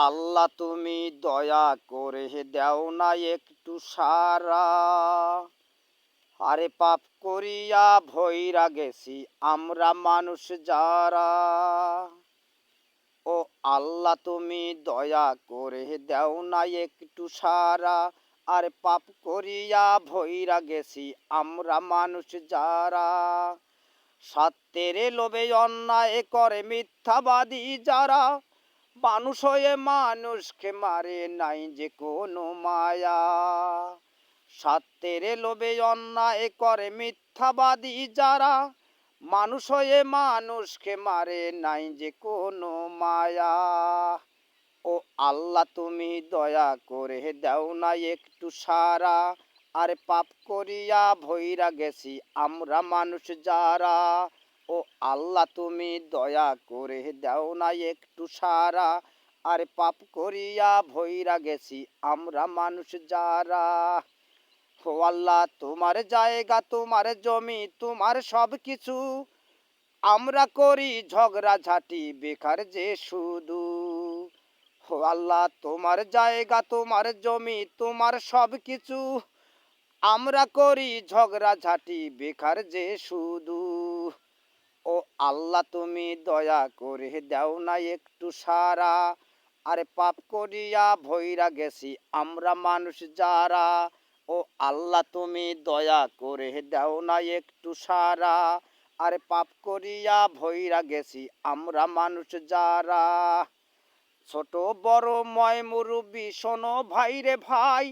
আল্লাহ তুমি দয়া করে দেও না একটু সারা। আরে পাপ করিয়া ভইরা গেছি আমরা মানুষ যারা। ও আল্লাহ তুমি দয়া করে দেও না একটু সারা। আর পাপ করিয়া ভইরা গেছি আমরা মানুষ যারা। সত্যের লোভে অন্যায় করে মিথ্যাবাদী যারা। মানুষ হয়ে মানুষকে মারে নাই যে কোনো মায়া। সত্যের লোভে অন্যায় করে মিথ্যাবাদী যারা। মানুষ হয়ে মানুষকে মারে নাই যে কোনো মায়া। ও আল্লাহ তুমি দয়া করে দেও না একটু সারা। আর পাপ করিয়া ভইরা গেছি আমরা মানুষ যারা। ও আল্লাহ তুমি দয়া করে দেও না একটু সারা। আর পাপ করিয়া ভইরা গেছি আমরা মানুষ যারা। ও আল্লাহ তোমার জায়গা তোমার জমি তোমার সব কিছু। আমরা করি ঝগড়া ঝাঁটি বেকার যে শুধু। ও আল্লাহ তোমার জায়গা তোমার জমি তোমার সব কিছু। আমরা করি ঝগড়া ঝাঁটি বেকার যে শুধু। ও আল্লাহ তুমি দয়া করে দেও না একটু সারা। আরে পাপ করিয়া ভইরা গেছি আমরা মানুষ যারা। ও আল্লাহ তুমি দয়া করে দেও না একটু সারা। আরে পাপ করিয়া ভইরা গেছি আমরা মানুষ যারা। ছোট বড় ময় মুরব্বি শোনো ভাই রে ভাই।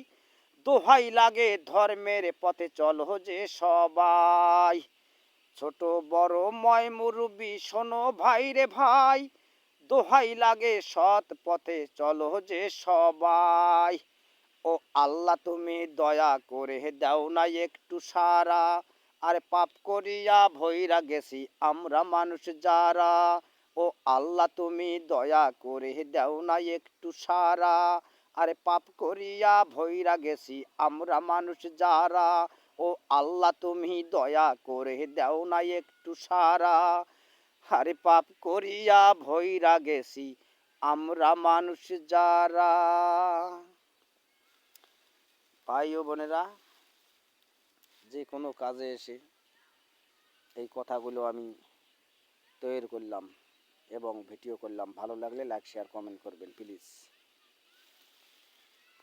দোহাই লাগে ধর্মের পথে চলো যে সবাই। ছোট বড় ময় মুরব্বি শোনো ভাই রে ভাই। দোহাই লাগে সৎ পথে চলো যে সবাই। ও আল্লাহ তুমি দয়া করে দাও না একটু সারা। আর পাপ করিয়া ভইরা গেছি আমরা মানুষ যারা। ও আল্লাহ তুমি দয়া করে দাও না একটু সারা। আর পাপ করিয়া ভইরা গেছি আমরা মানুষ যারা। ও আল্লাহ তুমি দয়া করে দাও না একটু সারা। আরে পাপ করিয়া ভইরা গেছি আমরা মানুষ যারা। ভাই ও বোনেরা, যে কোনো কাজে এসে এই কথাগুলো আমি তৈরি করলাম এবং ভিডিও করলাম। ভালো লাগলে লাইক শেয়ার কমেন্ট করবেন প্লিজ।